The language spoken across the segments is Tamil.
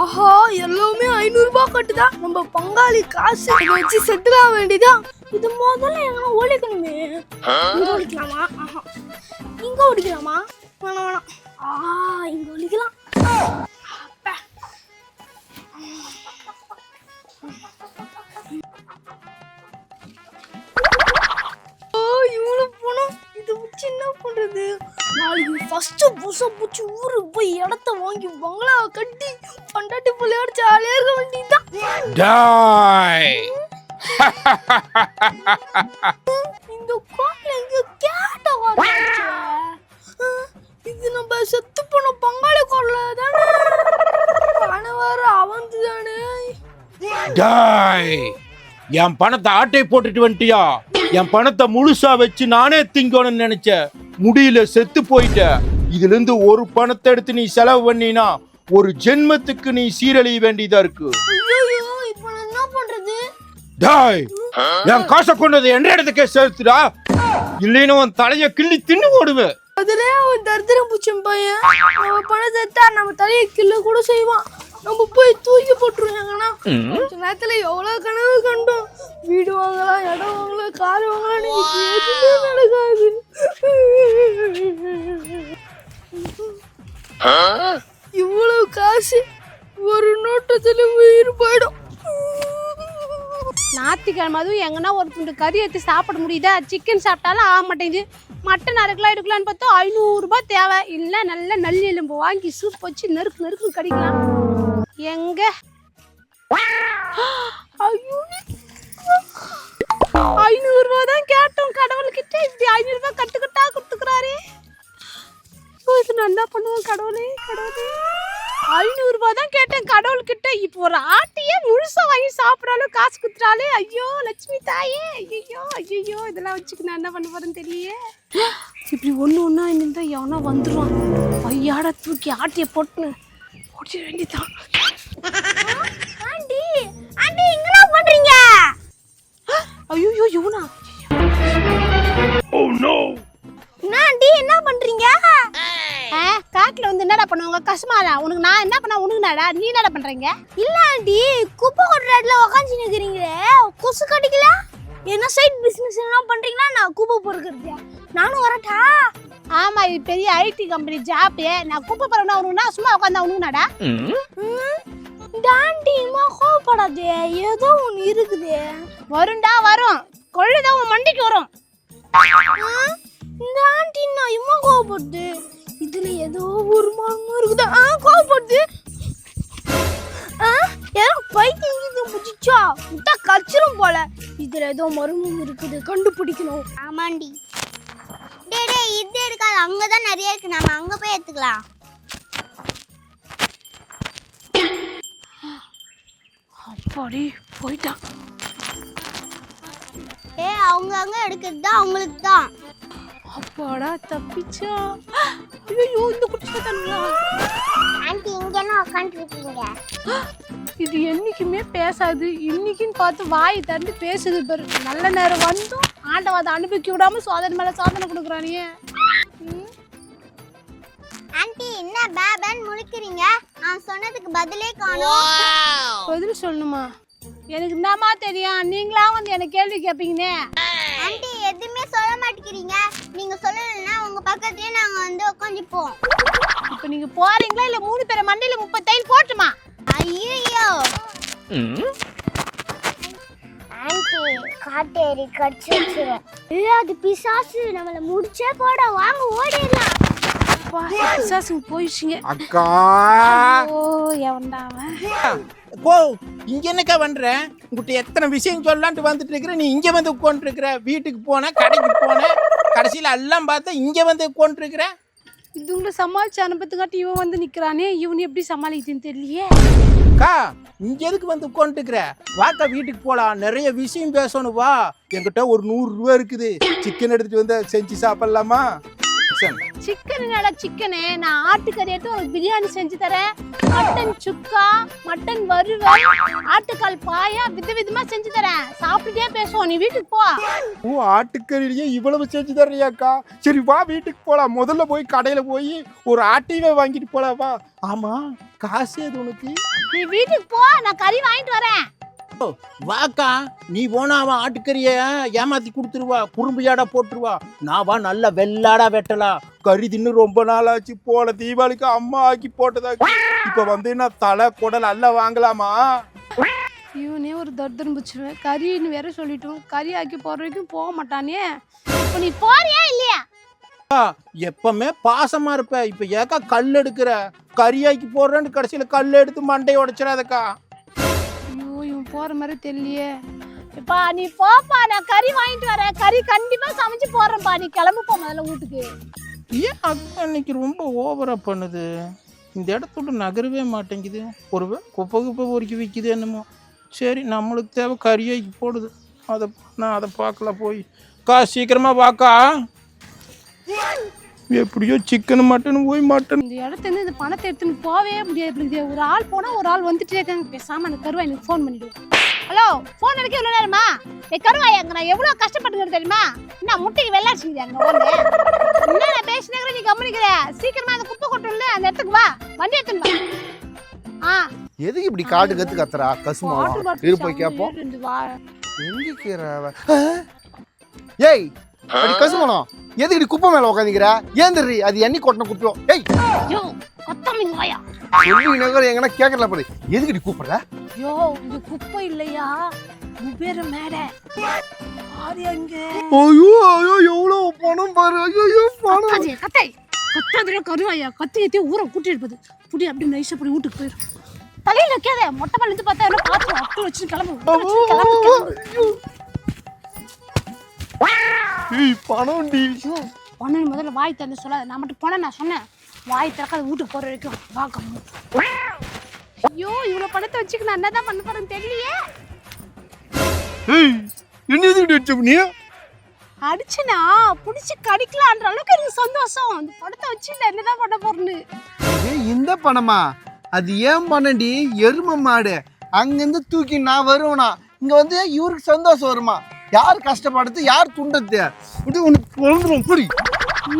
ஆஹா, எல்லாமே 500 ரூபாய் கட்டுதா. நம்ம பங்காளி காசு வச்சு செட்டில் ஆக வேண்டியதா. இது முதல்ல எங்கன்னா ஒழிக்கணுமே. இங்க ஒழிக்கலாமா? ஆஹா, இங்க ஒழிக்கலாமா? வேணாம் வேணாம். இங்க ஒழிக்கலாம். இவ்வளவு பணம் இது வச்சு என்ன பண்றது? நாளைக்கு ஃபர்ஸ்ட் புதுசா பூச்சி ஊருக்கு போய் இடத்த வாங்கி பங்களா கட்டி பண்டாட்டி புள்ளையோட ஜாலியா இருக்க வேண்டியதுதான். இந்த கோயில் எங்க கேட்ட வார்த்தை. இது நம்ம செத்து போன பங்காளி கோயில தானே. கணவர் அவந்து தானே. என் பணத்தை ஆட்டை போட்டுட்டு வந்துட்டியா? என் பணத்தை முழுசா வச்சு நானே திங்கணும்னு நினைச்சேன். முடியல, செத்து போயிட்ட. இதுல இருந்து ஒரு பணத்தை எடுத்து நீ செலவு பண்ணினா ஒரு ஜென்மத்துக்கு நீ சீரழிய வேண்டியதா இருக்கு. இப்ப நான் என்ன பண்றது? என் காசை கொண்டது என்ற இடத்துக்கே சேர்த்துடா, இல்லைன்னு உன் தலைய கிள்ளி தின்னு ஓடுவேன். அதுல அவன் தரித்திரம் பூச்சம் பையன். நம்ம பணத்தை எடுத்தா நம்ம தலையை கிள்ள கூட செய்வான். நம்ம போய் தூக்கி போட்டுருவாங்கன்னா நேரத்துல எவ்வளவு கனவு கண்டோம். வீடு வாங்கலாம், இடம் வாங்கலாம், கார் வாங்கலாம், எதுவுமே நடக்காது. இவ்வளவு காசு ஒரு நோட்டத்துல உயிர் போயிடும். ஞாயிற்றுக்கிழமை அதுவும் எங்கன்னா ஒரு துண்டு கறி எடுத்து சாப்பிட முடியுதா? சிக்கன் சாப்பிட்டாலும் ஆக மாட்டேங்குது. மட்டன் அரைக்கலாம் எடுக்கலான்னு பார்த்தா 500 ரூபாய் தேவை. இல்லை நல்ல நல்லி எலும்பு வாங்கி சூப் வச்சு நெருக்கு நெருக்குன்னு கடிக்கலாம். எங்க 500 ரூபாய் தான் கேட்டோம் கடவுள்கிட்ட. இப்படி 500 ரூபாய் கட்டுக்கட்டா கொடுத்துக்கிறாரே. இது நல்லா பண்ணுவோம் கடவுளே. கடவுளே 500 ரூபாய் தான் கேட்டேன் கடவுள்கிட்ட. இப்போ ஒரு ஆட்டையே முழுசா வாங்கி சாப்பிட்றாலும் காசு குத்துறாளே. ஐயோ லட்சுமி தாயே, ஐயோ ஐயோ இதெல்லாம் வச்சுக்கு நான் என்ன பண்ண போறேன்னு தெரியலையே. இப்படி ஒண்ணா இருந்தா எவனா வந்துடுவான். ஐயாட தூக்கி ஆட்டிய போட்டு ஓடிட வேண்டியதான். ஆண்டி ஆண்டி என்ன பண்றீங்க? ஐயோ இவனா? Oh no. ஆண்டி என்ன பண்றீங்க? காட்டுல வந்து என்னடா பண்ணுவாங்க? கஷ்டமாடா உனக்கு. நான் என்ன பண்ண உனக்கு நாடா? நீ என்னடா பண்றீங்க? இல்ல ஆண்டி, குப்பை கொட்டுற இடத்துல உக்காந்து நிக்கிறீங்களே, கொசு கடிக்கல? என்ன சைட் பிசினஸ் எல்லாம் பண்றீங்களா? நான் குப்பை பொறுக்கிறது. நானும் வரட்டா? ஆமா, இது பெரிய ஐடி கம்பெனி ஜாப். நான் குப்பை பறக்கணும் உனக்குனா சும்மா உட்காந்தா உனக்கு நாடா? டாண்டிமா கோவப்படாதே, ஏதோ ஒன்று இருக்குது. வரும்டா வரும். கொள்ளுதான் உன் மண்டிக்கு வரும். இந்த ஆண்டி நான் இம்மா கோவப்படுது. இதுல ஏதோ ஒரு மர்மம் இருக்குது. கோவப்படுது. ஏதோ பைத்தியம் முடிச்சா விட்டா கச்சிரும் போல. இதுல ஏதோ மர்மம் இருக்குது, கண்டுபிடிக்கணும். ஆமாண்டி. டே இது எடுக்காது, அங்கதான் நிறைய இருக்கு. நாம அங்க போய் எடுத்துக்கலாம். அப்பாடி போயிட்டான். அவங்க அங்க எடுக்கிறது தான் அவங்களுக்கு தான். அப்பாடா தப்பிச்சா. ஐயோ இந்த குட்டி தானுங்களா? ஆண்டி இங்க என்ன உட்காந்து இருக்கீங்க? இது என்னைக்குமே பேசாது. இன்னைக்குன்னு பார்த்து வாய் தந்து பேசுது பாரு. நல்ல நேரம் வந்தும் ஆண்டவாத அனுபவிக்க விடாம சோதனை மேல சோதனை கொடுக்குறானே. ஆண்டி என்ன பேபன் முழிக்கிறீங்க? நான் சொன்னதுக்கு பதிலே காணோம். பதில் சொல்லணுமா? எனக்கு என்னமா தெரியும்? நீங்களா வந்து எனக்கு கேள்வி கேட்பீங்கன்னே. ஆண்டி எதுவுமே சொல்ல மாட்டேங்கிறீங்க. நீங்க சொல்லலைன்னா உங்க பக்கத்துலயே நாங்க வந்து உட்காந்துப்போம். இப்ப நீங்க போறீங்களா இல்ல 3 பேரை மண்டையில 30 தையல் போட்டுமா? ஐயோ ஆண்டி காட்டேரி கடிச்சு வச்சிரும். அது பிசாசு, நம்மள முடிச்சே போட. வாங்க ஓடிடலாம். பிசாசுக்கு போயிடுச்சுங்க. அக்கா ஓ எவன்டாவன்? போ, இங்க என்னக்கா பண்ற? உங்ககிட்ட எத்தனை விஷயம் சொல்லலான்ட்டு வந்துட்டு இருக்கிற, நீ இங்க வந்து உட்காந்து இருக்கிற. வீட்டுக்கு போன, கடைக்கு போன, கடைசியில எல்லாம் பார்த்தா இங்க வந்து உட்காந்து இருக்கிற. இதுங்களை சமாளிச்சு அனுப்பத்துக்காட்டி இவன் வந்து நிக்கிறானே. இவனு எப்படி சமாளிக்குதுன்னு தெரியலையே. அக்கா இங்க எதுக்கு வந்து உட்காந்து இருக்கிற? வாக்கா வீட்டுக்கு போலாம், நிறைய விஷயம் பேசணும். வா, என்கிட்ட ஒரு 100 ரூபா இருக்குது. சிக்கன் எடுத்துட்டு வந்து செஞ்சு சாப்பிடலாமா? சிக்கன் சிக்கனு நான் ஆட்டுக்கறி எடுத்து உனக்கு பிரியாணி செஞ்சு தரேன். மட்டன் சுக்கா, மட்டன் வறுவல், ஆட்டுக்கால் பாயா விதவிதமா செஞ்சு தரேன். சாப்பிட்டுட்டே பேசுவோம். நீ வீட்டுக்கு போ. ஓ, ஆட்டுக்கறியிலேயே இவ்வளவு செஞ்சு தர்றியாக்கா? சரி வா, வீட்டுக்கு போலாம். முதல்ல போய் கடையில போய் ஒரு ஆட்டையவே வாங்கிட்டு போலாம் வா. ஆமா, காசு எது உனக்கு? நீ வீட்டுக்கு போ, நான் கறி வாங்கிட்டு வரேன். வாக்கா, நீ போனா அவன் ஆட்டுக்கறிய ஏமாத்தி கொடுத்துருவா, குறும்பையாடா போட்டுருவா. நான் வா, நல்லா வெள்ளாடா வெட்டலாம். கறி தின்னு ரொம்ப நாள் ஆச்சு. போன தீபாவளிக்கு அம்மா ஆக்கி போட்டதாக்கி. இப்ப வந்து நான் தலை குடல் அல்ல வாங்கலாமா? இவனே ஒரு தர்தன் பிடிச்சிருவேன். கறின்னு வேற சொல்லிட்டோம். கறி ஆக்கி போற வரைக்கும் போக மாட்டானே. இப்போ நீ போறியா இல்லையா? எப்பவுமே பாசமா இருப்ப. இப்ப ஏக்கா கல் எடுக்கிற? கறியாக்கி போடுறேன்னு கடைசியில கல் எடுத்து மண்டையை உடைச்சிடாதக்கா. ஐயோ, இவன் போற மாதிரி தெரியலையே. இப்பா நீ போப்பா, நான் கறி வாங்கிட்டு வரேன். கறி கண்டிப்பா சமைச்சு போடுறேன்ப்பா. நீ கிளம்புப்பா முதல்ல வீட்டுக்கு. ஏன் அக்கா இன்னைக்கு ரொம்ப ஓவரா பண்ணுது? இந்த இடத்தோட நகரவே மாட்டேங்குது. ஒருவேளை குப்பை குப்பை பொறுக்கி விற்கிது என்னமோ. சரி, நம்மளுக்கு தேவை கறியாக்கி போடுது. நான் அதை பார்க்கலாம் போய். சீக்கிரமா வாக்கா. எப்படியோ சிக்கன் மட்டன் போய் மட்டன். இந்த இடத்துல இந்த பணத்தை எடுத்துன்னு போவே முடியாது. ஒரு ஆள் போனா ஒரு ஆள் வந்துட்டே இருக்காங்க. பேசாம அந்த கருவா எனக்கு ஃபோன் பண்ணிடுவோம். ஹலோ, ஃபோன் அடிக்க இவ்வளோ நேரமா? கருவாய் அங்கே நான் எவ்வளோ கஷ்டப்பட்டுக்கிறது தெரியுமா? என்ன முட்டைக்கு வெள்ளாச்சுங்க அங்கே ஓடு. என்ன நான் பேசினேங்கிற நீ கவனிக்கிற? சீக்கிரமா அந்த குப்பை கொட்டுல அந்த இடத்துக்கு வா. வண்டி எடுத்துன்னு வா. எதுக்கு இப்படி காட்டு கத்து கத்துறா? கசுமா இரு போய் கேப்போம். எங்க கீரை ஏய், அடி கசுமானோ, எதுக்கு குப்பை மேல உட்காந்துக்கிற? ஏந்திரி, அது எண்ணி கொட்டின குப்பையோ. ஏய் யோ, கொத்தமல்லி வாயா. சொல்லி நகர் எங்கன்னா கேட்கல போது. எதுக்கு கூப்பிடுற? யோ, இது குப்பை இல்லையா, குபேர மேடை. அது எங்க? ஐயோ ஐயோ, எவ்வளவு பணம் பாரு. ஐயோ பணம். கத்தை கத்தாதிர கருவாயா. கத்தி ஏத்தி ஊரை கூட்டிட்டு போகுது. புடி அப்படி நைஸா புடி வீட்டுக்கு போயிடும். தலையில வைக்காத. மொட்டை மல்லி பார்த்தா பாத்து அப்படி வச்சு கிளம்பு. ஏய் பணம் டி. பணம் முதல்ல வாய் தந்து சொல்லாத. நான் மட்டும் போன நான் சொன்னேன். வாய் திறக்காத. வீட்டுக்கு போற வரைக்கும் வா. ஐயோ, இவ்வளவு பணத்தை வச்சுக்க நான் என்னதான் பண்ண போறேன்னு தெரியலையே. ஏய், என்ன எதுக்கு அடிச்ச நீ? அடிச்சுனா புடிச்சு கடிக்கலான்ற அளவுக்கு எனக்கு சந்தோஷம். அந்த பணத்தை வச்சு நான் என்னதான் பண்ண போறேன்னு. இந்த பணமா? அது ஏன் பண்ணடி? எரும மாடு. அங்கிருந்து தூக்கி நான் வருவேனா? இங்க வந்து இவருக்கு சந்தோஷம் வருமா? யார் கஷ்டப்படுறது, யார் துண்டது? உனக்கு பொழுதுரும் புரி.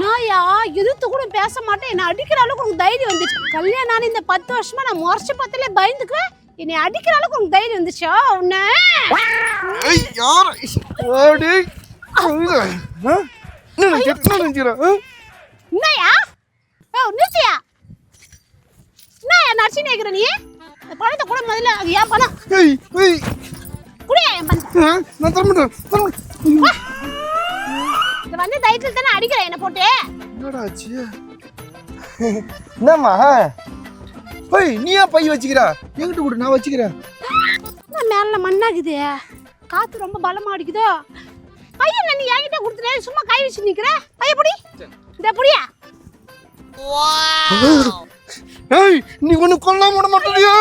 நாயா, எதிர்த்து கூட பேச மாட்டேன். என்ன அடிக்கிற அளவுக்கு உனக்கு தைரியம் வந்துச்சு. கல்யாணம் ஆன இந்த 10 வருஷமா நான் முறைச்சு பார்த்தாலே பயந்துக்குவேன். என்னை அடிக்கிற அளவுக்கு உனக்கு தைரியம் வந்துச்சா? உன்ன என்னையா நிறுத்தியா? என்னையா நடிச்சு நினைக்கிற நீ? இந்த பணத்தை கூட முதல்ல. அது ஏன் பணம்? குடியா என் பணம். இந்த வந்து தைரியத்தில் தானே அடிக்கிறேன் என்ன போட்டு. என்னம்மா? நீ ஏன் பை வச்சுக்கிறா? எங்கிட்ட கூட நான் வச்சுக்கிறேன். மேல மண்ணாக்குது. காத்து ரொம்ப பலமா அடிக்குதோ. பையன் நீ என்கிட்ட கொடுத்துட்டே சும்மா கை வச்சு நிக்கிற. பைய புடி. இந்த புடியா. ஏய், நீ ஒண்ணு கொல்லாம விட மாட்டேறியா?